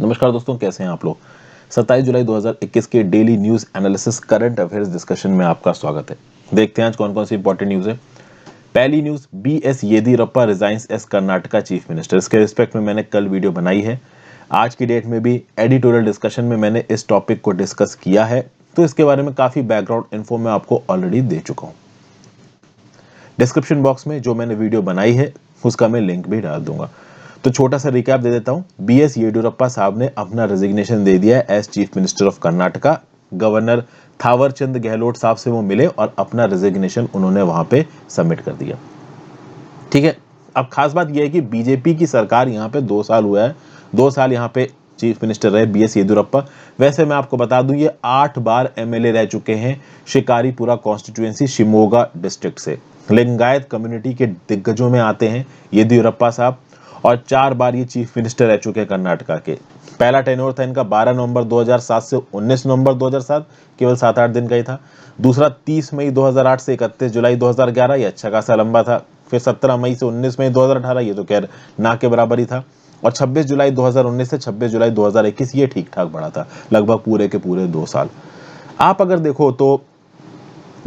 नमस्कार दोस्तों, कैसे हैं आप लोग। 27 जुलाई 2021 के daily news analysis current affairs discussion में आपका स्वागत है। देखते हैं आज कौन कौन सी इंपॉर्टेंट न्यूज है। पहली news, BS Yediyurappa resigns as Karnataka chief minister. इसके रिस्पेक्ट में मैंने कल वीडियो बनाई है। आज की डेट में भी एडिटोरियल डिस्कशन में मैंने इस टॉपिक को डिस्कस किया है, तो इसके बारे में काफी बैकग्राउंड इन्फो मैं आपको ऑलरेडी दे चुका हूं। डिस्क्रिप्शन बॉक्स में जो मैंने वीडियो बनाई है उसका मैं लिंक भी डाल दूंगा। तो छोटा सा रिकैप दे देता हूं। बीएस येडियुरप्पा साहब ने अपना रेजिग्नेशन दे दिया है as chief minister of Karnataka. Governor Thawarchand Gehlot साहब से वो मिले और अपना रेजिग्नेशन उन्होंने वहां पे सबमिट कर दिया। ठीक है, अब खास बात यह है कि बीजेपी की सरकार यहाँ पे 2 साल हुआ है। 2 साल यहाँ पे चीफ मिनिस्टर रहे बीएस येदियुरप्पा। वैसे मैं आपको बता दूं, ये 8 बार एमएलए रह चुके हैं शिकारीपुरा कॉन्स्टिट्यूएंसी शिमोगा डिस्ट्रिक्ट से। लिंगायत कम्युनिटी के दिग्गजों में आते हैं येदियुरप्पा साहब, और 4 बार ये चीफ मिनिस्टर रह चुके हैं कर्नाटका के। पहला टेन्योर था इनका 12 नवंबर 2007 से 19 नवंबर 2007, केवल 7-8 दिन का ही था। दूसरा 30 मई 2008 से 31 जुलाई 2011, ये अच्छा खासा लंबा था। फिर 17 मई से 19 मई 2018, ये तो खैर ना के बराबर ही था। और 26 जुलाई 2019 से 26 जुलाई 2021, ये ठीक ठाक बढ़ा था, लगभग पूरे के पूरे 2 साल। आप अगर देखो तो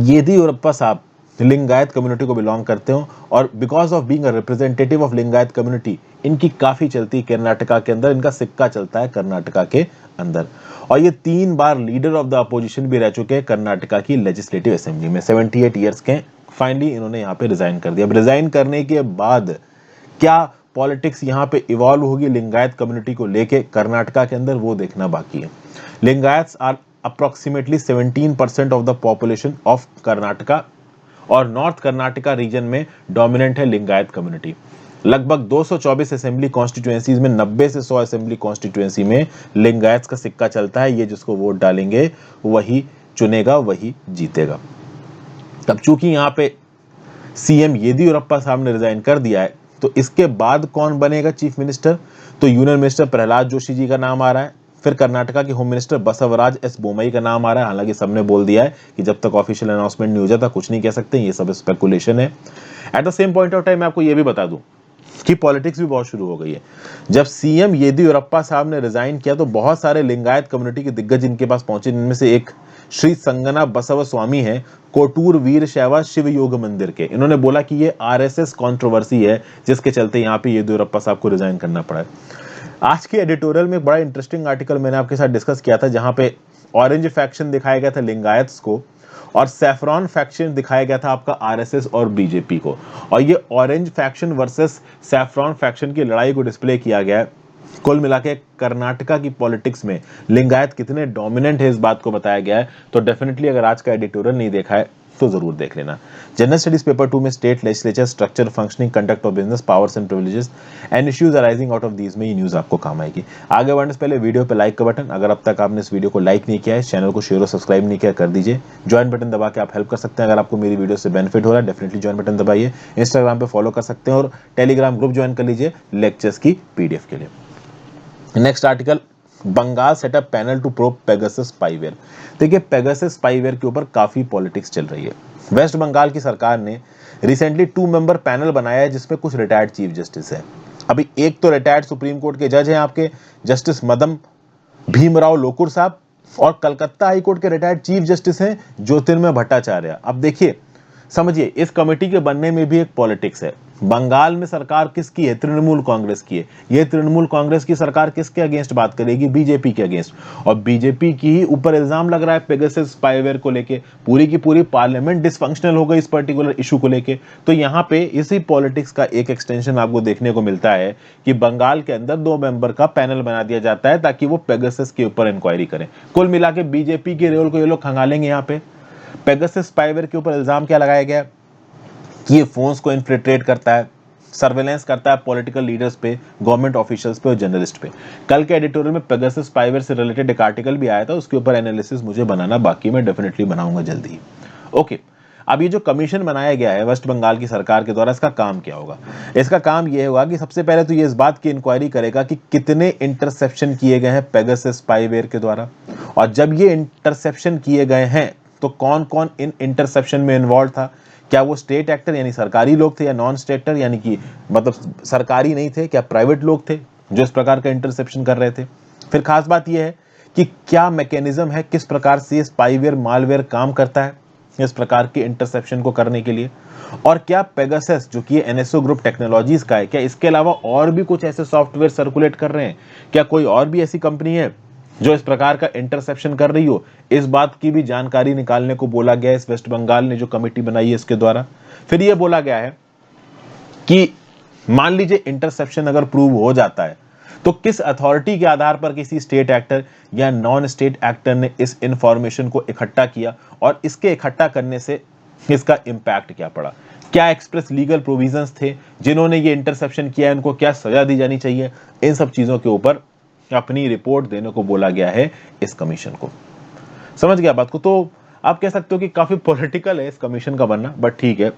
येदियुरप्पा साहब लिंगायत कम्युनिटी को बिलोंग करते हो, और because of being a representative of Lingayat community इनकी काफी चलती है कर्नाटका के अंदर, इनका सिक्का चलता है कर्नाटका के अंदर। और ये 3 बार लीडर ऑफ द अपोजिशन भी रह चुके हैं कर्नाटका की लेजिस्लेटिव असेंबली में। 78 ईयर्स के। फाइनली इन्होंने यहाँ पे रिजाइन कर दिया। अब रिजाइन करने के बाद क्या पॉलिटिक्स यहाँ पे इवॉल्व होगी लिंगायत कम्युनिटी को लेके कर्नाटका के अंदर, वो देखना बाकी है। Lingayats are approximately 17% of the population of Karnataka, और नॉर्थ कर्नाटका रीजन में डोमिनेंट है लिंगायत कम्युनिटी। लगभग 224 असेंबली कॉन्स्टिट्यूएंसीज में 90 से 100 असेंबली कॉन्स्टिट्यूएंसी में लिंगायत का सिक्का चलता है। ये जिसको वोट डालेंगे वही चुनेगा, वही जीतेगा। तब चूंकि यहाँ पे सीएम येदियुरप्पा साहब ने रिजाइन कर दिया है, तो इसके बाद कौन बनेगा चीफ मिनिस्टर? तो यूनियन मिनिस्टर प्रहलाद जोशी जी का नाम आ रहा है। फिर कर्नाटका के home minister Basavaraj S Bommai का नाम आ रहा है। हालांकि सबने बोल दिया है कि जब तक ऑफिशियल अनाउंसमेंट नहीं हो जाता कुछ नहीं कह सकते, ये सब स्पेकुलेशन है। Eight the same point of time मैं आपको ये भी बता दूं कि पॉलिटिक्स भी बहुत शुरू हो गई है। जब सीएम येदियुरप्पा साहब ने रिजाइन किया तो बहुत सारे लिंगायत कम्युनिटी के दिग्गज इनके पास पहुंचे। इनमें से एक श्री संगना बसव स्वामी है, कोटूर वीर शैवा शिव योग मंदिर के। इन्होंने बोला कि ये आरएसएस कंट्रोवर्सी है जिसके चलते यहाँ पे येदियुरप्पा साहब को रिजाइन करना पड़ा है। आज के एडिटोरियल में बड़ा इंटरेस्टिंग आर्टिकल मैंने आपके साथ डिस्कस किया था, जहां पे ऑरेंज फैक्शन दिखाया गया था लिंगायत्स को, और सैफरॉन फैक्शन दिखाया गया था आपका आरएसएस और बीजेपी को। और ये orange faction versus saffron faction की लड़ाई को डिस्प्ले किया गया है। कुल मिला के कर्नाटका की पॉलिटिक्स में लिंगायत कितने डोमिनेंट है इस बात को बताया गया है। तो डेफिनेटली अगर आज का एडिटोरियल नहीं देखा है तो जरूर देख लेना। जनरल स्टडीज पेपर 2 में state legislature structure, functioning, conduct of business, powers and privileges and issues arising out of these में ये न्यूज आपको काम आएगी। आगे बढ़ने से पहले वीडियो पे लाइक का बटन, अगर अब तक आपने इस वीडियो को लाइक नहीं किया है, चैनल को शेयर और सब्सक्राइब नहीं किया, कर दीजिए। ज्वाइन बटन दबा के आप हेल्प कर सकते हैं। अगर आपको मेरी वीडियो से बेनिफिट हो रहा है डेफिनेटली ज्वाइन बटन दबाइए। इंस्टाग्राम पे फॉलो कर सकते हैं और टेलीग्राम ग्रुप ज्वाइन कर लीजिए लेक्चर्स की पीडीएफ के लिए। Next article, Bengal setup panel to probe Pegasus spyware. देखिए, पेगासस स्पाईवेयर के ऊपर काफी पॉलिटिक्स चल रही है। वेस्ट बंगाल की सरकार ने रिसेंटली 2 मेंबर पैनल बनाया है जिसमें कुछ रिटायर्ड चीफ जस्टिस है। अभी एक तो रिटायर्ड सुप्रीम कोर्ट के जज हैं आपके जस्टिस मदम भीमराव लोकुर साहब, और कलकत्ता हाई कोर्ट के रिटायर्ड चीफ जस्टिस हैं ज्योतिर्मय भट्टाचार्य। अब देखिए, समझिए, इस कमेटी के बनने में भी एक पॉलिटिक्स है। बंगाल में सरकार किसकी है? तृणमूल कांग्रेस की है। ये तृणमूल कांग्रेस की सरकार किसके अगेंस्ट बात करेगी? बीजेपी के अगेंस्ट। और बीजेपी की ही ऊपर इल्जाम लग रहा है पेगासस स्पाईवेयर को लेके। पूरी की पूरी पार्लियामेंट डिसफंक्शनल हो गई इस पर्टिकुलर इशू को लेके। तो यहाँ पे इसी पॉलिटिक्स का एक एक्सटेंशन आपको देखने को मिलता है कि बंगाल के अंदर 2 मेंबर का पैनल बना दिया जाता है ताकि वो पेगासस के ऊपर इंक्वायरी करें। कुल मिला के बीजेपी के रोल को ये लोग खंगालेंगे। यहाँ पे पेगासस स्पाईवेयर के ऊपर इल्जाम क्या लगाया गया कि ये फोन्स को इन्फिल्ट्रेट करता है, सर्वेलेंस करता है पॉलिटिकल लीडर्स पे, गवर्नमेंट ऑफिशियल्स पे और जर्नलिस्ट पे। कल के एडिटोरियल में पेगासस स्पाईवेयर से रिलेटेड एक आर्टिकल भी आया था, उसके ऊपर एनालिसिस मुझे बनाना बाकी, मैं डेफिनेटली बनाऊंगा जल्दी ही। ओके, अब ये जो कमीशन बनाया गया है वेस्ट बंगाल की सरकार के द्वारा, इसका काम क्या होगा? इसका काम ये होगा कि सबसे पहले तो ये इस बात की इंक्वायरी करेगा कि कितने इंटरसेप्शन किए गए हैं पेगासस स्पाईवेयर के द्वारा, और जब ये इंटरसेप्शन किए गए हैं तो कौन कौन इन इंटरसेप्शन में इन्वॉल्व था। क्या वो स्टेट एक्टर यानी सरकारी लोग थे, या नॉन स्टेटर यानी कि मतलब सरकारी नहीं थे, क्या प्राइवेट लोग थे जो इस प्रकार का इंटरसेप्शन कर रहे थे। फिर खास बात यह है कि क्या मैकेनिज्म है, किस प्रकार से स्पाईवेयर मालवेयर काम करता है इस प्रकार के इंटरसेप्शन को करने के लिए, और क्या पेगासस जो कि एनएसओ ग्रुप टेक्नोलॉजीज का है, क्या इसके अलावा और भी कुछ ऐसे सॉफ्टवेयर सर्कुलेट कर रहे हैं, क्या कोई और भी ऐसी कंपनी है जो इस प्रकार का इंटरसेप्शन कर रही हो। इस बात की भी जानकारी निकालने को बोला गया है इस वेस्ट बंगाल ने जो कमेटी बनाई है इसके द्वारा। फिर यह बोला गया है कि मान लीजिए इंटरसेप्शन अगर प्रूव हो जाता है तो किस अथॉरिटी के आधार पर किसी स्टेट एक्टर या नॉन स्टेट एक्टर ने इस इंफॉर्मेशन को इकट्ठा किया और इसके इकट्ठा करने से इसका इंपैक्ट क्या पड़ा, क्या एक्सप्रेस लीगल प्रोविजंस थे, जिन्होंने ये इंटरसेप्शन किया है उनको क्या सजा दी जानी चाहिए। इन सब चीजों के ऊपर अपनी रिपोर्ट देने को बोला गया है इस कमीशन को। समझ गया बात को। तो आप कह सकते हो कि काफी पॉलिटिकल है इस कमीशन का बनना, बट ठीक है,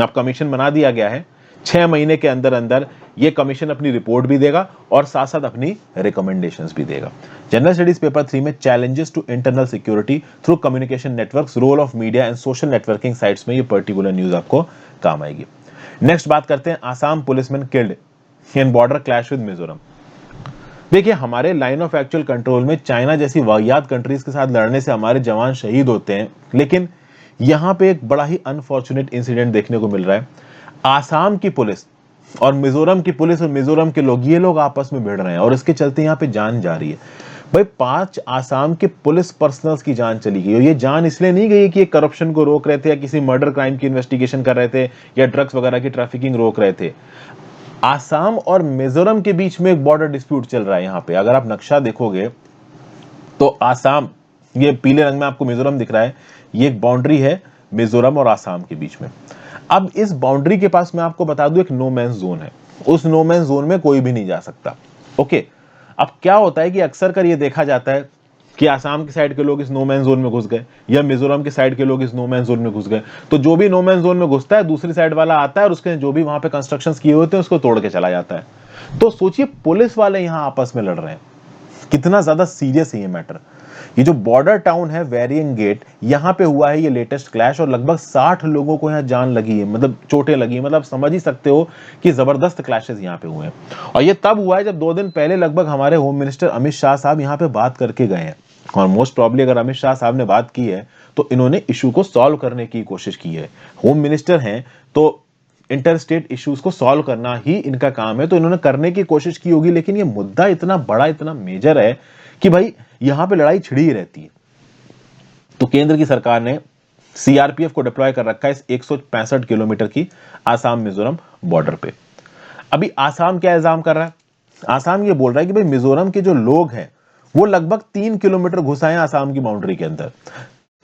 अब कमीशन बना दिया गया है। 6 महीने के अंदर अंदर ये कमीशन अपनी रिपोर्ट भी देगा और साथ साथ अपनी रिकमेंडेशंस भी देगा। जनरल स्टडीज पेपर 3 में challenges to internal security through communication networks, role of media and social networking sites में ये पर्टिकुलर न्यूज आपको काम आएगी। नेक्स्ट बात करते हैं, Assam policeman killed in border clash with Mizoram. देखिए, हमारे लाइन ऑफ एक्चुअल कंट्रोल में चाइना जैसी वाहियात कंट्रीज के साथ लड़ने से हमारे जवान शहीद होते हैं, लेकिन यहां पे एक बड़ा ही अनफॉर्चुनेट इंसिडेंट देखने को मिल रहा है। आसाम की पुलिस और मिजोरम की पुलिस और मिजोरम के लोग, ये लोग आपस में भिड़ रहे हैं और इसके चलते यहाँ पे जान जा रही है। भाई 5 आसाम के पुलिस पर्सनल्स की जान चली गई और ये जान इसलिए नहीं गई कि करप्शन को रोक रहे थे या किसी मर्डर क्राइम की इन्वेस्टिगेशन कर रहे थे या ड्रग्स वगैरह की ट्रैफिकिंग रोक रहे थे। आसाम और मिजोरम के बीच में एक बॉर्डर डिस्प्यूट चल रहा है। यहाँ पे अगर आप नक्शा देखोगे तो आसाम, ये पीले रंग में आपको मिजोरम दिख रहा है, ये एक बाउंड्री है मिजोरम और आसाम के बीच में। अब इस बाउंड्री के पास मैं आपको बता दूं एक नो मैन जोन है, उस नो मैन जोन में कोई भी नहीं जा सकता। ओके, अब क्या होता है कि अक्सर कर ये देखा जाता है कि आसाम की साइड के लोग इस नो मैन जोन में घुस गए या मिजोरम की साइड के लोग इस नो मैन जोन में घुस गए, तो जो भी नो मैन जोन में घुसता है दूसरी साइड वाला आता है और उसके जो भी वहां पे कंस्ट्रक्शंस किए होते हैं उसको तोड़ के चला जाता है। तो सोचिए पुलिस वाले यहां आपस में लड़ रहे हैं, कितना ज्यादा सीरियस है ये मैटर। ये जो बॉर्डर टाउन है वेरिएंग गेट, यहां पे हुआ है ये लेटेस्ट क्लैश और लगभग 60 लोगों को यहां जान लगी है, मतलब चोटें लगी है। मतलब समझ ही सकते हो कि जबरदस्त क्लैशेस यहां पे हुए हैं। और ये तब हुआ है जब 2 दिन पहले लगभग हमारे होम मिनिस्टर अमित शाह साहब यहां पे बात करके गए हैं। और मोस्ट प्रॉब्ली अगर अमित शाह साहब ने बात की है तो इन्होंने इशू को सॉल्व करने की कोशिश की है। होम मिनिस्टर हैं तो इंटर स्टेट इश्यूज को सॉल्व करना ही इनका काम है, तो इन्होंने करने की कोशिश की होगी। लेकिन ये मुद्दा इतना बड़ा, इतना मेजर है कि भाई यहां पे लड़ाई छिड़ी ही रहती है। तो केंद्र की सरकार ने सीआरपीएफ को डिप्लॉय कर रखा है इस 165 किलोमीटर की आसाम मिजोरम बॉर्डर पे। अभी आसाम क्या इल्जाम कर रहा है? आसाम ये बोल रहा है कि भाई मिजोरम के जो लोग हैं वो लगभग 3 किलोमीटर घुस आए हैं आसाम की बाउंड्री के अंदर।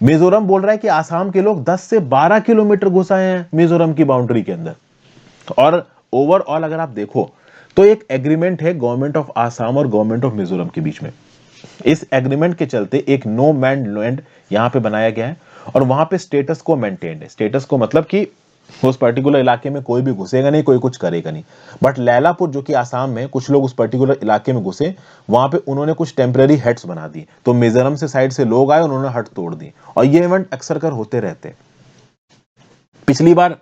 मिजोरम बोल रहा है कि आसाम के लोग 10 से 12 किलोमीटर घुस आए हैं मिजोरम की बाउंड्री के अंदर। और ओवरऑल अगर आप देखो तो एक एग्रीमेंट है गवर्नमेंट ऑफ आसाम और गवर्नमेंट ऑफ मिजोरम के बीच में। इस एग्रीमेंट के चलते एक नो मैन लैंड यहां पे बनाया गया है और वहां पे स्टेटस को मेंटेन्ड है। स्टेटस को मतलब कि उस पर्टिकुलर इलाके में कोई भी घुसेगा नहीं, कोई कुछ करेगा नहीं। बट लैलापुर जो कि आसाम में, कुछ लोग उस पर्टिकुलर इलाके में घुसे, वहां पे उन्होंने कुछ टेम्परेरी हट्स बना दी। तो मिजोरम से साइड से लोग आए, उन्होंने हट तोड़ दी। और ये इवेंट अक्सर कर होते रहते हैं। पिछली बार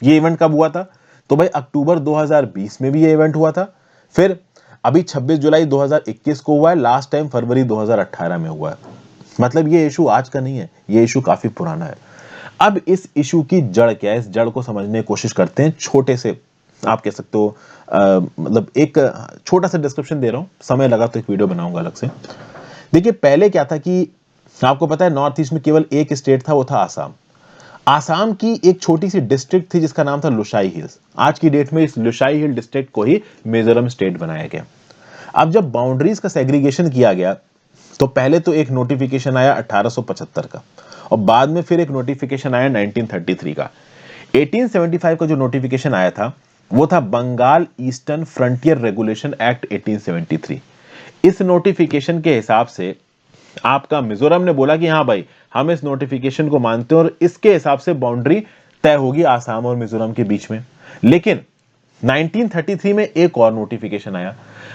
ये इवेंट कब हुआ था? तो भाई अक्टूबर 2020 में भी ये इवेंट हुआ था। फिर अभी 26 जुलाई 2021 को हुआ है, लास्ट टाइम फरवरी 2018 में हुआ है। मतलब ये इशू आज का नहीं है, ये इशू काफी पुराना है। अब इस इशू की जड़ क्या है, इस जड़ को समझने की कोशिश करते हैं। छोटे से आप कह सकते हो मतलब एक छोटा सा डिस्क्रिप्शन दे रहा हूं, समय लगा तो एक वीडियो बनाऊंगा अलग से। देखिए पहले क्या था कि आपको पता है नॉर्थ ईस्ट में केवल एक स्टेट था, वो था आसाम। आसाम की एक छोटी सी डिस्ट्रिक्ट थी जिसका नाम था लुशाई हिल्स। आज की डेट में इस लुशाई हिल डिस्ट्रिक्ट को ही मिजोरम स्टेट बनाया गया। अब जब बाउंड्रीज का सेग्रीगेशन किया गया तो पहले तो एक नोटिफिकेशन आया 1875 का और बाद में फिर एक नोटिफिकेशन आया 1933 का। 1875 का जो नोटिफिकेशन आया था वो था Bengal eastern frontier regulation act 1873। इस नोटिफिकेशन के हिसाब से आपका मिजोरम ने बोला कि हाँ भाई हम इस नोटिफिकेशन को मानते हैं और इसके हिसाब से बाउंड्री तय होगी आसाम और मिजोरम के बीच में। लेकिन 1933 में एक और नोटिफिकेशन आया।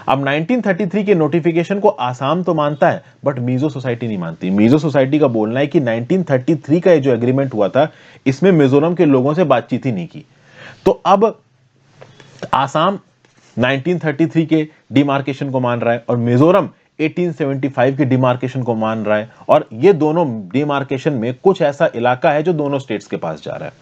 अब 1933 के नोटिफिकेशन को आसाम तो मानता है बट मिजो सोसाइटी नहीं मानती। मिजो सोसाइटी का बोलना है कि 1933 का ये जो एग्रीमेंट हुआ था इसमें मिजोरम के लोगों से बातचीत ही नहीं की। तो अब आसाम 1933 के डिमार्केशन को मान रहा है और मिजोरम 1875 की डिमार्केशन को मान रहा है, और ये दोनों डिमार्केशन में कुछ ऐसा इलाका है जो दोनों स्टेट्स के पास जा रहा है।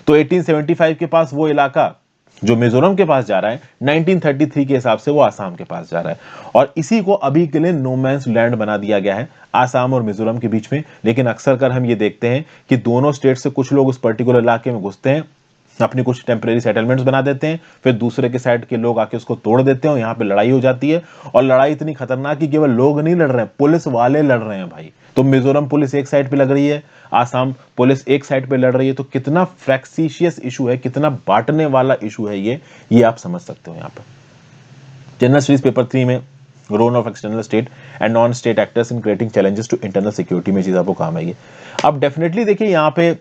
तो 1875 के पास वो इलाका जो मिजोरम के पास जा रहा है, 1933 के हिसाब से वो आसाम के पास जा रहा है, और इसी को अभी के लिए नो मैंस लैंड बना दिया गया है आसाम और मिजोरम के बीच में। लेकिन अक्सर कर हम ये देखते हैं कि दोनों स्टेट से कुछ लोग उस पर्टिकुलर इलाके में घुसते हैं, अपनी कुछ टेम्परेरी सेटलमेंट्स बना देते हैं, फिर दूसरे के साइड के लोग आके उसको तोड़ देते हैं और यहाँ पे लड़ाई हो जाती है। और लड़ाई इतनी खतरनाक कि केवल लोग नहीं लड़ रहे हैं, पुलिस वाले लड़ रहे हैं भाई। तो मिजोरम पुलिस एक साइड पे लग रही है, आसाम पुलिस एक साइड पे लड़ रही है। तो कितना फ्रैक्सिशियस इशू है, कितना बांटने वाला इशू है ये आप समझ सकते हो। यहाँ पे जनरल स्टडीज पेपर 3 में role of external state and non state actors in creating challenges to internal security में चीज आपको काम आएगी। अब डेफिनेटली देखिए यहाँ पे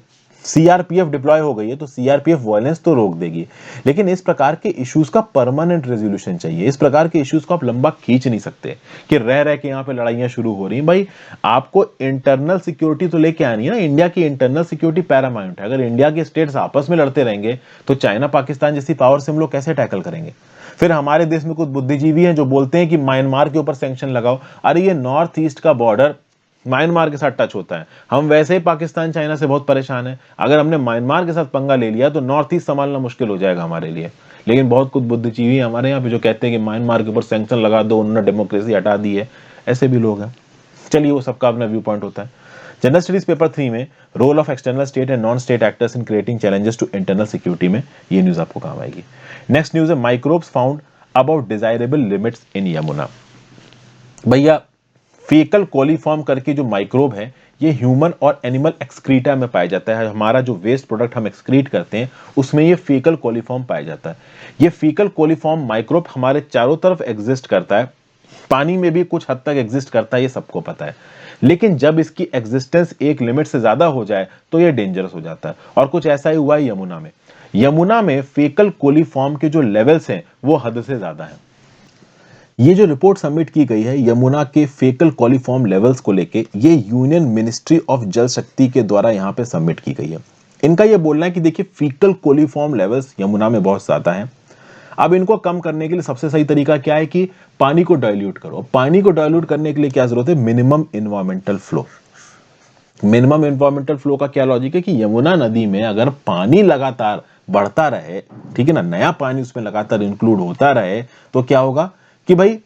सीआरपीएफ डिप्लॉय हो गई है, तो सीआरपीएफ वायलेंस तो रोक देगी, लेकिन इस प्रकार के इश्यूज का परमानेंट रेजोल्यूशन चाहिए। इस प्रकार के इश्यूज को आप लंबा खींच नहीं सकते कि रह रह के यहाँ पे लड़ाइयां शुरू हो रही हैं। भाई आपको इंटरनल सिक्योरिटी तो लेके आनी है ना, इंडिया की इंटरनल सिक्योरिटी पैरामाउंट है। अगर इंडिया के स्टेट्स आपस में लड़ते रहेंगे तो चाइना पाकिस्तान जैसी पावर से हम लोग कैसे टैकल करेंगे। फिर हमारे देश में कुछ बुद्धिजीवी हैं जो बोलते हैं कि म्यांमार के ऊपर सैंक्शन लगाओ। अरे ये नॉर्थ ईस्ट का बॉर्डर म्यांमार के साथ टच होता है, हम वैसे ही पाकिस्तान चाइना से बहुत परेशान है। अगर हमने म्यांमार के साथ पंगा ले लिया तो नॉर्थ ईस्ट संभालना मुश्किल हो जाएगा हमारे लिए। लेकिन बहुत कुछ बुद्धिजीवी हमारे यहाँ पे जो कहते हैं कि म्यांमार के ऊपर सैंक्शन लगा दो, उन्होंने डेमोक्रेसी हटा दी है, ऐसे भी लोग हैं। चलिए वो सबका अपना व्यू पॉइंट होता है। जनरल स्टडीज पेपर 3 में role of external state and non state actors in creating challenges to internal security में ये न्यूज आपको काम आएगी। नेक्स्ट न्यूज है microbes found about desirable limits in Yamuna. भैया फीकल कोलीफॉर्म करके जो माइक्रोब है ये ह्यूमन और एनिमल एक्सक्रीटा में पाया जाता है। हमारा जो वेस्ट प्रोडक्ट हम एक्सक्रीट करते हैं उसमें ये फीकल कोलीफॉर्म पाया जाता है। ये फीकल कोलीफॉर्म माइक्रोब हमारे चारों तरफ एग्जिस्ट करता है, पानी में भी कुछ हद तक एग्जिस्ट करता है, ये सबको पता है। लेकिन जब इसकी एग्जिस्टेंस एक लिमिट से ज्यादा हो जाए तो ये डेंजरस हो जाता है, और कुछ ऐसा ही हुआ है यमुना में। यमुना में फीकल कोलीफॉर्म के जो लेवल्स हैं वो हद से ज्यादा है। ये जो रिपोर्ट सबमिट की गई है यमुना के फेकल कॉलीफॉर्म लेवल्स को लेके, ये यूनियन मिनिस्ट्री ऑफ जल शक्ति के द्वारा यहाँ पे सबमिट की गई है। इनका ये बोलना है कि देखिए फीकल कॉलीफॉर्म लेवल्स यमुना में बहुत ज्यादा हैं। अब इनको कम करने के लिए सबसे सही तरीका क्या है कि पानी को डाइल्यूट करो। पानी को डाइल्यूट करने के लिए क्या जरूरत है, minimum environmental flow. Minimum environmental flow का क्या लॉजिक है कि यमुना नदी में अगर पानी लगातार बढ़ता रहे, ठीक है ना, नया पानी उसमें लगातार इंक्लूड होता रहे, तो क्या होगा कि भाई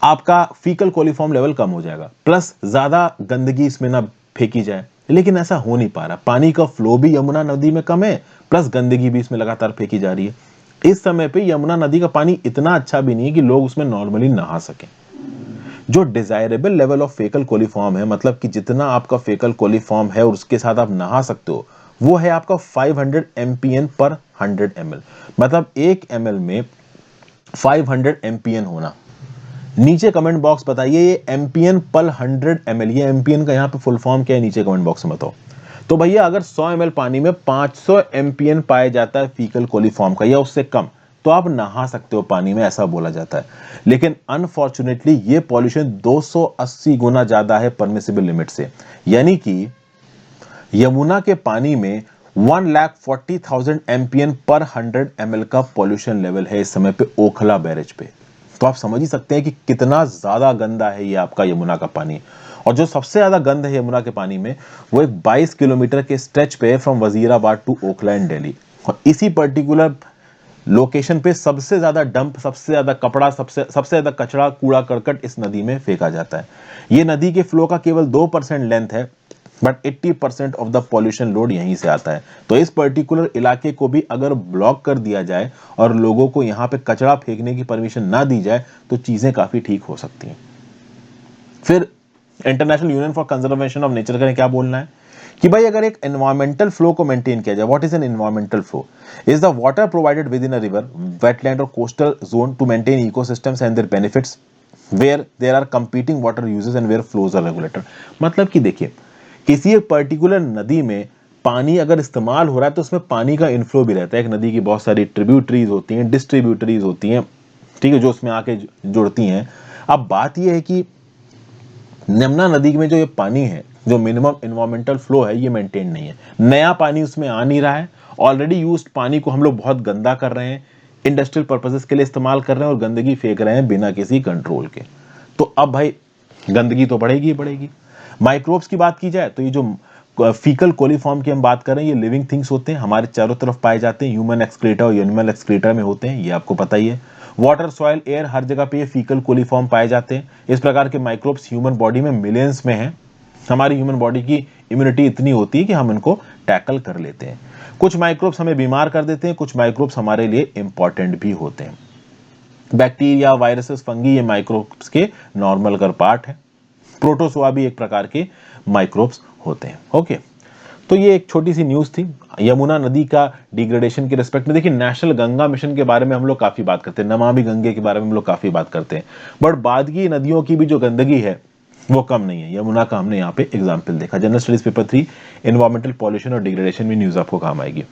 आपका फीकल कोलीफॉर्म लेवल कम हो जाएगा, प्लस ज्यादा गंदगी इसमें ना फेंकी जाए। लेकिन ऐसा हो नहीं पा रहा, पानी का फ्लो भी यमुना नदी में कम है, प्लस गंदगी भी इसमें लगातार फेंकी जा रही है। इस समय पे यमुना नदी का पानी इतना अच्छा भी नहीं है कि लोग उसमें नॉर्मली नहा सकें। जो desirable level of faecal coliform है, मतलब कि जितना आपका फेकल कोलीफॉर्म है और उसके साथ आप नहा सकते हो, वो है आपका 500 MPN पर 100 ml। मतलब 1 ml में 500 MPN होना। नीचे कमेंट बॉक्स बताइए ये MPN पर 100 ml, ये MPN का यहाँ पे फुल फॉर्म क्या है, नीचे कमेंट बॉक्स में बताओ। तो भैया अगर 100 ml पानी में 500 MPN पाया जाता है फीकल कोलीफॉर्म का या उससे कम, तो आप नहा सकते हो पानी में, ऐसा बोला जाता है। लेकिन अनफॉर्चुनेटली ये पॉल्यूशन 280 गुना ज्यादा है परमिसिबल लिमिट से। यानी कि यमुना के पानी में 1,40,000 MPN पर 100 ml का पॉल्यूशन लेवल है इस समय पे ओखला बैरेज पे। तो आप समझ ही सकते हैं कि कितना ज्यादा गंदा है ये आपका यमुना का पानी। और जो सबसे ज्यादा गंद है यमुना के पानी में, वो एक 22 किलोमीटर के स्ट्रेच पे है from Wazirabad to Okhla and Delhi. और इसी पर्टिकुलर लोकेशन पे सबसे ज्यादा डंप, सबसे ज्यादा कपड़ा, सबसे ज्यादा कचरा, कूड़ा करकट इस नदी में फेंका जाता है। ये नदी के फ्लो का केवल 2% लेंथ है, but 80% of the pollution load यहीं से आता है। तो इस पर्टिकुलर इलाके को भी अगर ब्लॉक कर दिया जाए और लोगों को यहाँ पे कचरा फेंकने की परमिशन ना दी जाए तो चीजें काफी ठीक हो सकती हैं। फिर international union for conservation of nature का क्या बोलना है कि भाई अगर एक एनवायरमेंटल फ्लो को मेंटेन किया जाए, what is an environmental flow? Is the water provided within a river, wetland और coastal zone to maintain ecosystems and their benefits where there are competing water uses and where flows are regulated. मतलब कि देखिए किसी एक particular नदी में पानी अगर इस्तेमाल हो रहा है तो उसमें पानी का इनफ्लो भी रहता है। एक नदी की बहुत सारी ट्रिब्यूटरीज होती हैं, डिस्ट्रीब्यूटरीज होती हैं, ठीक है, जो उसमें आके जुड़ती हैं। अब बात यह है कि यमुना नदी में जो ये पानी है, जो मिनिमम इन्वायरमेंटल फ्लो है, ये मेंटेन नहीं है। नया पानी उसमें आ नहीं रहा है। ऑलरेडी यूज्ड पानी को हम लोग बहुत गंदा कर रहे हैं, इंडस्ट्रियल पर्पसेस के लिए इस्तेमाल कर रहे हैं और गंदगी फेंक रहे हैं बिना किसी कंट्रोल के। तो अब भाई गंदगी तो बढ़ेगी ही बढ़ेगी। माइक्रोब्स की बात की जाए तो ये जो फीकल कोलीफॉर्म की हम बात कर रहे हैं, ये लिविंग थिंग्स होते हैं, हमारे चारों तरफ पाए जाते हैं, ह्यूमन एक्सक्रीटा और एनिमल एक्सक्रीटा में होते हैं, ये आपको पता ही है। वाटर, सॉइल, एयर, हर जगह पे ये फीकल कोलीफॉर्म पाए जाते हैं। इस प्रकार के माइक्रोब्स ह्यूमन बॉडी में मिलियंस में हैं। हमारी ह्यूमन बॉडी की इम्यूनिटी इतनी होती है कि हम इनको टैकल कर लेते हैं। कुछ माइक्रोब्स हमें बीमार कर देते हैं, कुछ माइक्रोब्स हमारे लिए इंपॉर्टेंट भी होते हैं। बैक्टीरिया, वायरसेस, फंगी, ये माइक्रोब्स के नॉर्मल अगर पार्ट है। प्रोटोजोआ भी एक प्रकार के माइक्रोब्स होते हैं। ओके, तो ये एक छोटी सी न्यूज थी यमुना नदी का डिग्रेडेशन के रिस्पेक्ट में। देखिए, नेशनल गंगा मिशन के बारे में हम लोग काफी बात करते हैं, नमामि गंगे के बारे में हम लोग काफी बात करते हैं, बट बाद की नदियों की भी जो गंदगी है वो कम नहीं है। यमुना का हमने यहाँ पे एग्जाम्पल देखा। General studies paper 3 environmental pollution और डिग्रेडेशन में न्यूज आपको काम आएगी।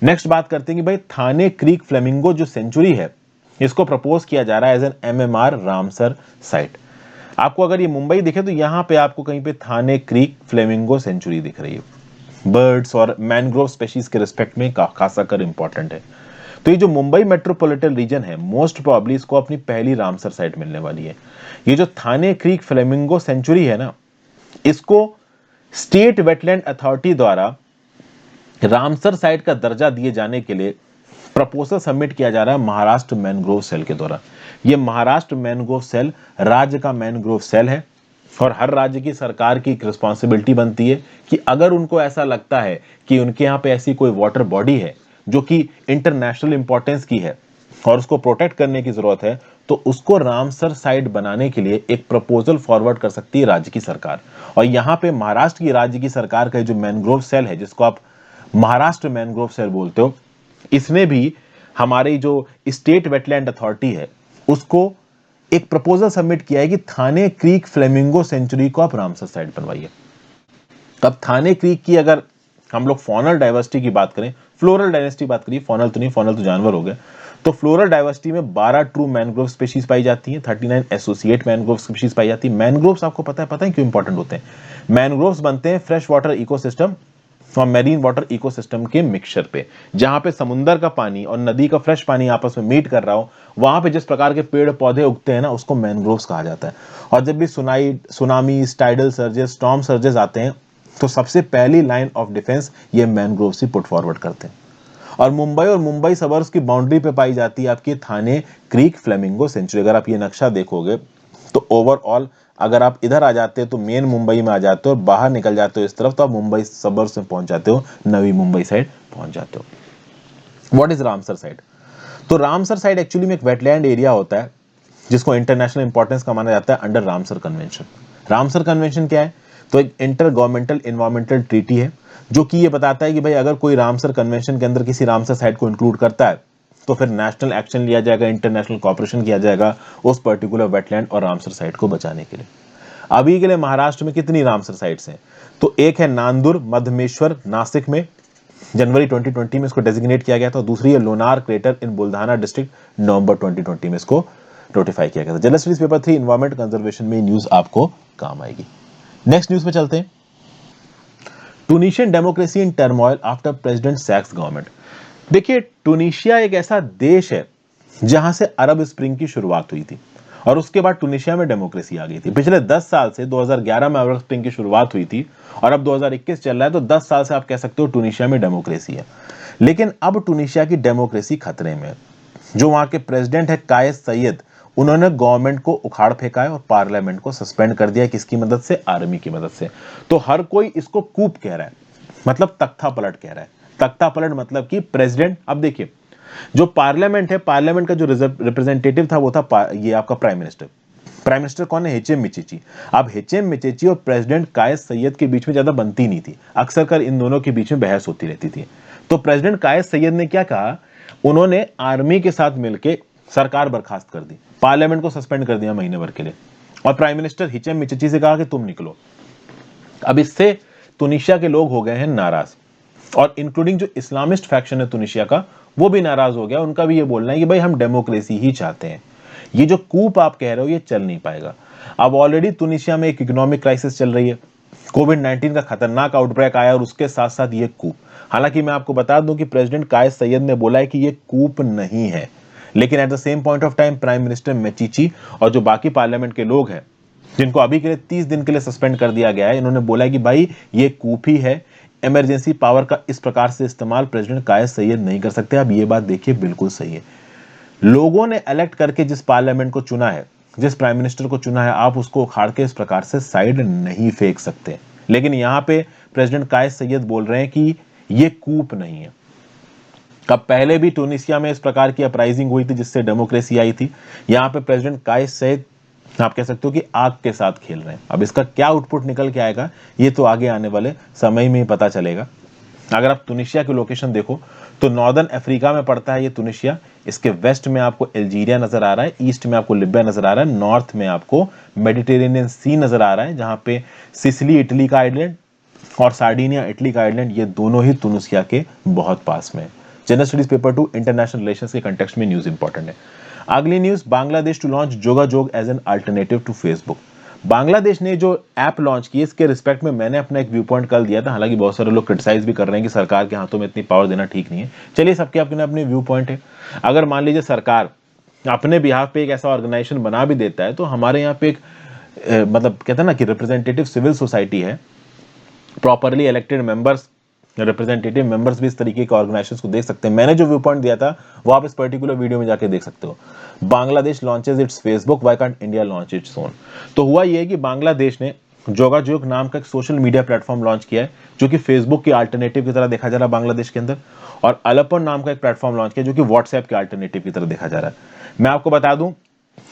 नेक्स्ट बात करते हैं कि भाई थाने क्रीक फ्लेमिंगो जो सेंचुरी है, इसको प्रपोज किया जा रहा है as an MMR Ramsar site. आपको अगर ये मुंबई दिखे तो यहाँ पे आपको कहीं पे थाने क्रीक फ्लेमिंगो सेंचुरी दिख रही है। बर्ड्स और मैनग्रोव स्पेशीज के रिस्पेक्ट में खासा कर इंपॉर्टेंट है। तो ये जो मुंबई मेट्रोपॉलिटन रीजन है, मोस्ट प्रोबेबली इसको अपनी पहली रामसर साइट मिलने वाली है। ये जो थाने क्रीक फ्लेमिंगो सेंचुरी है ना, इसको स्टेट वेटलैंड अथॉरिटी द्वारा रामसर साइट का दर्जा दिए जाने के लिए प्रपोजल सबमिट किया जा रहा है महाराष्ट्र मैनग्रोव सेल के द्वारा। यह महाराष्ट्र मैनग्रोव सेल राज्य का मैनग्रोव सेल है और हर राज्य की सरकार की एक रिस्पॉन्सिबिलिटी बनती है कि अगर उनको ऐसा लगता है कि उनके यहाँ पे ऐसी कोई वाटर बॉडी है जो कि इंटरनेशनल इंपॉर्टेंस की है और उसको प्रोटेक्ट करने की जरूरत है, तो उसको रामसर साइट बनाने के लिए एक प्रपोजल फॉरवर्ड कर सकती है राज्य की सरकार। और यहाँ पे महाराष्ट्र की राज्य की सरकार का जो मैनग्रोव सेल है, जिसको आप महाराष्ट्र मैनग्रोव सेल बोलते हो, इसने भी हमारी जो स्टेट वेटलैंड अथॉरिटी है उसको एक प्रपोजल सबमिट किया है कि थाने क्रीक फ्लेमिंगो सेंचुरी को आप रामसर साइट बनवाइए। अब थाने क्रीक की अगर हम लोग फॉनल डाइवर्सिटी की बात करें, फ्लोरल डाइवर्सिटी बात करिए, फॉनल तो नहीं, फॉनल तो जानवर हो गए, तो फ्लोरल डाइवर्सिटी में 12 ट्रू मैनग्रोव स्पीशीज पाई जाती हैं, 39 एसोसिएट मैनग्रोव स्पीशीज पाई जाती है। मैनग्रोव्स आपको पता है क्यों इंपॉर्टेंट होते हैं? मैनग्रोव्स बनते हैं फ्रेश वाटर इकोसिस्टम और मैरीन वाटर इकोसिस्टम के मिक्सचर पे, जहां पे समुद्र का पानी और नदी का फ्रेश पानी आपस में मीट कर रहा हो, वहां पे जिस प्रकार के पेड़ पौधे उगते हैं ना, उसको मैनग्रोव्स कहा जाता है। और जब भी tsunami, tidal surges, storm surges आते हैं, तो सबसे पहली लाइन ऑफ डिफेंस ये मैनग्रोव्स ही पुट फॉरवर्ड करते हैं। और मुंबई सबर्ब्स की बाउंड्री पे पाई जाती है आपकी थाने क्रीक फ्लेमिंगो सेंचुरी। अगर आप ये नक्शा देखोगे तो ओवरऑल अगर आप इधर आ जाते हो तो मेन मुंबई में आ जाते हो और बाहर निकल जाते हो इस तरफ तो आप मुंबई सबर्ब्स में पहुंच जाते हो, नवी मुंबई साइड पहुंच जाते हो। What is Ramsar site? तो रामसर साइट एक्चुअली में एक वेटलैंड एरिया होता है जिसको इंटरनेशनल इंपॉर्टेंस का माना जाता है under Ramsar convention. Ramsar convention क्या है? तो एक इंटर गवर्नमेंटल एनवायरमेंटल ट्रीटी है जो कि ये बताता है कि भाई अगर कोई रामसर कन्वेंशन के अंदर किसी रामसर साइट को इंक्लूड करता है तो फिर नेशनल एक्शन लिया जाएगा, इंटरनेशनल कॉपरेशन किया जाएगा उस पर्टिकुलर वेटलैंड और रामसर साइट को बचाने के लिए। अभी के लिए महाराष्ट्र में कितनी रामसर साइट्स हैं? तो एक है नांदुर मधमेश्वर नासिक में, जनवरी 2020 में इसको डेजिग्नेट किया गया था। दूसरी है Lonar crater in Buldhana district, नवंबर 2020 में इसको नोटिफाई किया गया था। General studies paper 3 environment conservation में न्यूज आपको काम आएगी। नेक्स्ट न्यूज पे चलते हैं। Tunisian democracy in turmoil after president sacks government. देखिए, टूनिशिया एक ऐसा देश है जहां से अरब स्प्रिंग की शुरुआत हुई थी और उसके बाद टूनिशिया में डेमोक्रेसी आ गई थी। पिछले 10 साल से 2011 में अरब स्प्रिंग की शुरुआत हुई थी और अब 2021 चल रहा है, तो 10 साल से आप कह सकते हो टूनिशिया में डेमोक्रेसी है। लेकिन अब टूनिशिया की डेमोक्रेसी खतरे में है। जो वहां के प्रेसिडेंट है कायस सैयद, उन्होंने गवर्नमेंट को उखाड़ फेंका है और पार्लियामेंट को सस्पेंड कर दिया। किसकी मदद से? आर्मी की मदद से। तो हर कोई इसको कूप कह रहा है, मतलब तख्ता पलट कह रहा है। तख्ता पलट मतलब कि प्रेसिडेंट, अब देखिए जो पार्लियामेंट है, पार्लियामेंट का जो रिप्रेजेंटेटिव था वो था ये आपका प्राइम मिनिस्टर। प्राइम मिनिस्टर कौन है? एचएम मिचेची। अब एचएम मिचेची और प्रेसिडेंट कायस सैयद के बीच में ज्यादा बनती नहीं थी, अक्सर कर इन दोनों के बीच में बहस होती रहती थी। तो प्रेसिडेंट कायस सैयद ने क्या कहा, उन्होंने आर्मी के साथ मिलकर सरकार बर्खास्त कर दी, पार्लियामेंट को सस्पेंड कर दिया महीने भर के लिए, और प्राइम मिनिस्टर हिचेम मिचेची से कहा कि तुम निकलो। अब इससे तुनिशिया के लोग हो गए हैं नाराज, और इंक्लूडिंग जो इस्लामिस्ट फैक्शन है तुनिशिया का, वो भी नाराज हो गया। उनका भी ये बोलना है कि भाई हम डेमोक्रेसी ही चाहते हैं, ये जो कूप आप कह रहे हो ये चल नहीं पाएगा। अब ऑलरेडी तुनिशिया में एक इकोनॉमिक क्राइसिस चल रही है, कोविड-19 का खतरनाक आउटब्रेक आया और उसके साथ साथ ये कूप। हालांकि मैं आपको बता दूं कि प्रेसिडेंट कायस सैयद ने बोला है कि ये कूप नहीं है, लेकिन at the same point of time prime minister Mechichi और जो बाकी पार्लियामेंट के लोग हैं जिनको अभी के लिए 30 दिन के लिए सस्पेंड कर दिया गया है, इन्होंने बोला कि भाई ये कूप ही है, इमरजेंसी पावर का इस प्रकार से इस्तेमाल प्रेसिडेंट कायस सैयद नहीं कर सकते। अब ये बात देखिए बिल्कुल सही है, लोगों ने इलेक्ट करके जिस पार्लियामेंट को चुना है, जिस प्राइम मिनिस्टर को चुना है, आप उसको उखाड़ के इस प्रकार से साइड नहीं फेंक सकते। लेकिन यहां पे प्रेसिडेंट कायस सैयद बोल रहे हैं कि ये कूप नहीं है। कब पहले भी ट्यूनीशिया में इस प्रकार की अपराइजिंग हुई थी जिससे डेमोक्रेसी आई थी, यहां पे प्रेसिडेंट कायस सैयद आप कह सकते हो कि आग के साथ खेल रहे हैं। अब इसका क्या आउटपुट निकल के आएगा ये तो आगे आने वाले समय में ही पता चलेगा। अगर आप ट्यूनीशिया की लोकेशन देखो तो नॉर्दर्न अफ्रीका में पड़ता है ये ट्यूनीशिया, इसके वेस्ट में आपको अल्जीरिया नजर आ रहा है, ईस्ट में आपको लिबिया नजर आ रहा है, नॉर्थ में आपको मेडिटेरेनियन सी नजर आ रहा है जहां पे सिसिली इटली का आइलैंड और सार्डिनिया इटली का आइलैंड, ये दोनों ही ट्यूनीशिया के बहुत पास में है। General studies paper 2 international relations के कंटेक्स्ट में न्यूज इंपॉर्टेंट है। अगली news, Bangladesh to launch Jogajog as an alternative to Facebook. Bangladesh ने जो ऐप लॉन्च की इसके रिस्पेक्ट में मैंने अपना एक व्यू पॉइंट कल दिया था, हालांकि बहुत सारे लोग क्रिटिसाइज भी कर रहे हैं कि सरकार के हाथों में इतनी पावर देना ठीक नहीं है। चलिए, सबके अपने अपने व्यू पॉइंट है। अगर मान लीजिए सरकार अपने बिहाफ पे एक ऐसा ऑर्गेनाइजेशन बना भी देता है तो हमारे यहाँ पे एक मतलब कहते हैं ना कि रिप्रेजेंटेटिव सिविल सोसाइटी है, properly elected members, representative members भी इस तरीके के ऑर्गेनाइजेशंस को देख सकते हैं। मैंने जो व्यू पॉइंट दिया था वो आप इस पर्टिकुलर वीडियो में जाके देख सकते हो। Bangladesh launches it's Facebook, why can't India launch its own. तो हुआ ये कि बांग्लादेश ने जोगाजोग नाम का एक सोशल मीडिया प्लेटफॉर्म लॉन्च किया है जो कि फेसबुक के अल्टरनेटिव की तरह देखा जा रहा है बांग्लादेश के अंदर, और अलपन नाम का एक प्लेटफॉर्म लॉन्च किया जो कि व्हाट्सएप के अल्टरनेटिव की तरह देखा जा रहा है। मैं आपको बता दूं,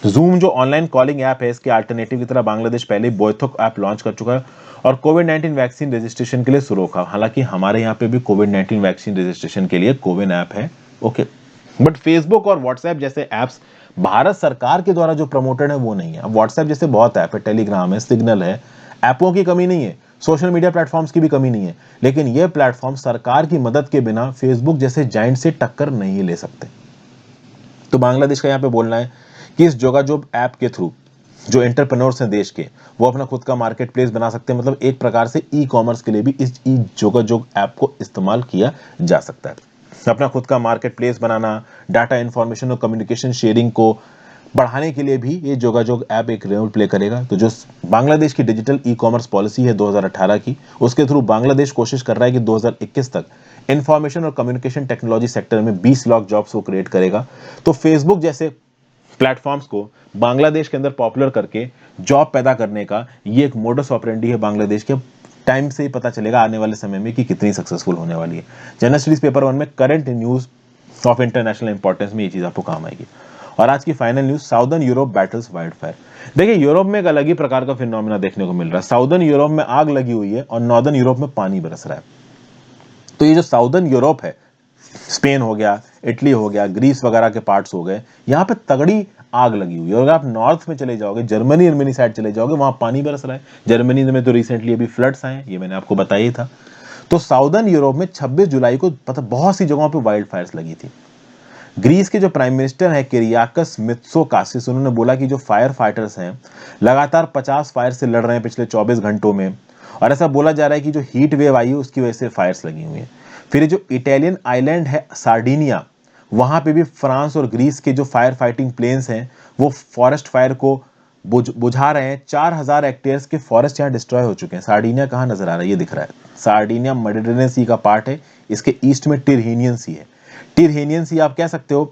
जूम जो ऑनलाइन कॉलिंग ऐप है इसके अल्टरनेटिव की तरह बांग्लादेश पहले ही बोयथोक ऐप लॉन्च कर चुका है और कोविड-19 वैक्सीन रजिस्ट्रेशन के लिए शुरू होगा। हालांकि हमारे यहाँ पे भी कोविड-19 वैक्सीन रजिस्ट्रेशन के लिए कोविन ऐप है, ओके, बट फेसबुक और व्हाट्सएप जैसे ऐप्स भारत सरकार के द्वारा जो प्रमोटेड है वो नहीं है। अब व्हाट्सएप जैसे बहुत ऐप है, टेलीग्राम है, सिग्नल है, ऐपों की कमी नहीं है, सोशल मीडिया प्लेटफॉर्म्स की भी कमी नहीं है, लेकिन ये प्लेटफॉर्म सरकार की मदद के बिना फेसबुक जैसे जायंट से टक्कर नहीं ले सकते। तो बांग्लादेश का यहाँ पे बोलना है कि इस जोगाजोग ऐप के थ्रू जो एंटरप्रेन्योर्स हैं देश के, वो अपना खुद का मार्केट प्लेस बना सकते हैं। मतलब एक प्रकार से ई कॉमर्स के लिए भी इस जोगाजोग ऐप को इस्तेमाल किया जा सकता है। अपना खुद का मार्केट प्लेस बनाना, डाटा इंफॉर्मेशन और कम्युनिकेशन शेयरिंग को बढ़ाने के लिए भी ये जोगाजोग ऐप एक रोल प्ले करेगा। तो जो बांग्लादेश की डिजिटल ई कॉमर्स पॉलिसी है 2018 की, उसके थ्रू बांग्लादेश कोशिश कर रहा है कि 2021 तक इंफॉर्मेशन और कम्युनिकेशन टेक्नोलॉजी सेक्टर में 20 लाख जॉब्स को क्रिएट करेगा। तो फेसबुक जैसे प्लेटफॉर्म्स को बांग्लादेश के अंदर पॉपुलर करके जॉब पैदा करने का ये एक मोडस ऑपरेंडी है बांग्लादेश के। टाइम से ही पता चलेगा आने वाले समय में कि कितनी सक्सेसफुल होने वाली है। जनरल स्टडीज पेपर 1 में current news of international importance में ये चीज आपको काम आएगी। और आज की final news, southern Europe battles wild fire. देखिए, यूरोप में एक अलग ही प्रकार का फिनोमेना देखने को मिल रहा है। साउदर्न यूरोप में आग लगी हुई है और नॉर्दर्न यूरोप में पानी बरस रहा है। तो ये जो साउदर्न यूरोप है, स्पेन हो गया, इटली हो गया, ग्रीस वगैरह के पार्ट्स हो गए, यहाँ पे तगड़ी आग लगी हुई है। और अगर आप नॉर्थ में चले जाओगे, जर्मनी साइड चले जाओगे, वहां पानी बरस रहा है। जर्मनी में तो रिसेंटली अभी फ्लड्स आए हैं, ये मैंने आपको बताया ही था। तो साउदर्न यूरोप में 26 जुलाई को पता बहुत सी जगहों पे वाइल्ड फायर्स लगी थी। ग्रीस के जो प्राइम मिनिस्टर है किरियाकस मित्सोकासिस, उन्होंने बोला कि जो फायर फाइटर्स हैं लगातार 50 फायर से लड़ रहे हैं पिछले 24 घंटों में, और ऐसा बोला जा रहा है कि जो हीट वेव आई है उसकी वजह से फायर्स लगी हुई है। फिर जो इटालियन आइलैंड है सार्डिनिया, वहां पे भी फ्रांस और ग्रीस के जो फायर फाइटिंग प्लेन्स हैं वो फॉरेस्ट फायर को बुझा रहे हैं। 4000 हेक्टेयर्स के फॉरेस्ट यहाँ डिस्ट्रॉय हो चुके हैं। सार्डिनिया कहाँ नजर आ रहा है, ये दिख रहा है। सार्डिनिया मेडिटेरेनियन सी का पार्ट है, इसके ईस्ट में टिरहेनियन सी है। टिरहेनियन सी आप कह सकते हो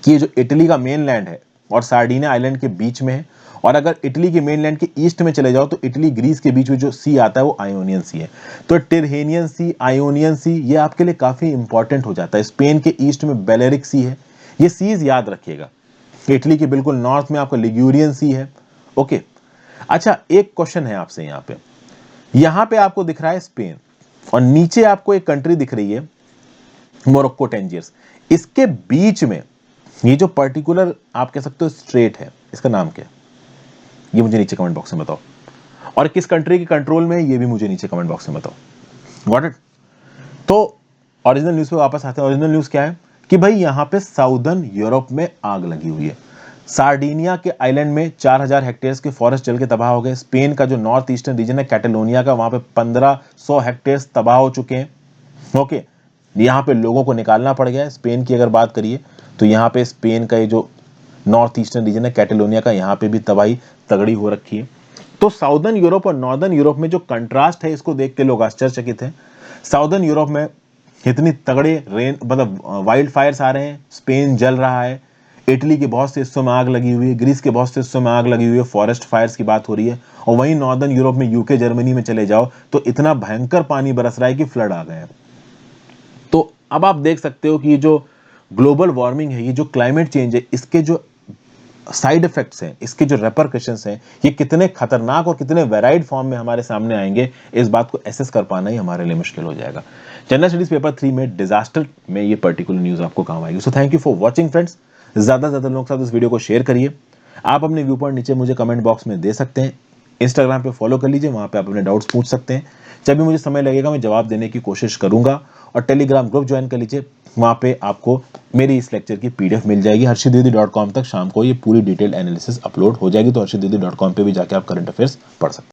कि ये जो इटली का मेन लैंड है और सार्डिनिया आइलैंड के बीच में है। और अगर इटली के मेनलैंड के ईस्ट में चले जाओ तो इटली ग्रीस के बीच में जो सी आता है वो आयोनियन सी है। तो टिरहेनियन सी, आयोनियन सी, ये आपके लिए काफी इंपॉर्टेंट हो जाता है। स्पेन के ईस्ट में बेलेरिक सी है, ये सीज याद रखिएगा। इटली के बिल्कुल नॉर्थ में आपका लिग्यूरियन सी है, ओके। अच्छा, एक क्वेश्चन है आपसे, यहां पे आपको दिख रहा है स्पेन और नीचे आपको एक कंट्री दिख रही है मोरक्को, टेंजियर्स। इसके बीच में ये जो पर्टिकुलर आप कह सकते हो स्ट्रेट है, इसका नाम क्या है ये मुझे नीचे कमेंट बॉक्स में बताओ, और किस कंट्री के कंट्रोल में है ये भी मुझे नीचे कमेंट बॉक्स में बताओ। Got it. तो ओरिजिनल न्यूज पे वापस आते हैं। ओरिजिनल न्यूज क्या है कि भाई यहां पे साउदर्न यूरोप में आग लगी हुई है। सार्डिनिया के आइलैंड में 4000 हेक्टेयर्स के फॉरेस्ट जल के तबाह हो गए। स्पेन का जो नॉर्थ ईस्टर्न रीजन है कैटेलोनिया का, वहां पे 1500 हेक्टेयर्स तबाह हो चुके हैं, ओके। यहाँ पे लोगों को निकालना पड़ गया है। स्पेन की अगर बात करिए तो यहाँ पे स्पेन का ये जो नॉर्थ ईस्टर्न रीजन है कैटेलोनिया का, यहाँ पे भी तबाही तगड़ी हो रखी है। तो साउदर्न यूरोप और नॉर्दर्न यूरोप में जो कंट्रास्ट है, इसको देख के लोग आश्चर्यचकित हैं। साउदर्न यूरोप में इतनी तगड़े रेन मतलब वाइल्ड फायर्स आ रहे हैं, स्पेन जल रहा है, इटली के बहुत से हिस्सों में आग लगी हुई है, ग्रीस के बहुत से हिस्सों में आग लगी हुई है, फॉरेस्ट फायर्स की बात हो रही है। और वहीं नॉर्दर्न यूरोप में यूके जर्मनी में चले जाओ तो इतना भयंकर पानी बरस रहा है कि फ्लड आ गए हैं। तो अब आप देख सकते हो कि ये जो ग्लोबल वार्मिंग है, ये जो क्लाइमेट चेंज है, इसके जो साइड इफेक्ट्स हैं, इसके जो रेपरकशंस हैं, ये कितने खतरनाक और कितने वेराइड फॉर्म में हमारे सामने आएंगे, इस बात को एसेस कर पाना ही हमारे लिए मुश्किल हो जाएगा। जनरल स्टडीज पेपर 3 में डिजास्टर में ये पर्टिकुलर न्यूज आपको काम आएगी। So thank you for watching friends. ज्यादा से ज्यादा लोगों के साथ इस वीडियो को शेयर करिए। आप अपने व्यू पॉइंट नीचे मुझे कमेंट बॉक्स में दे सकते हैं। इंस्टाग्राम पे फॉलो कर लीजिए, वहां पे आप अपने डाउट्स पूछ सकते हैं। जब भी मुझे समय लगेगा मैं जवाब देने की कोशिश करूंगा। और टेलीग्राम ग्रुप ज्वाइन कर लीजिए, वहां पे आपको मेरी इस लेक्चर की पीडीएफ मिल जाएगी। harshitdwedi.com तक शाम को ये पूरी डिटेल एनालिसिस अपलोड हो जाएगी, तो harshitdwedi.com पे भी जाके आप करंट अफेयर्स पढ़ सकते हैं।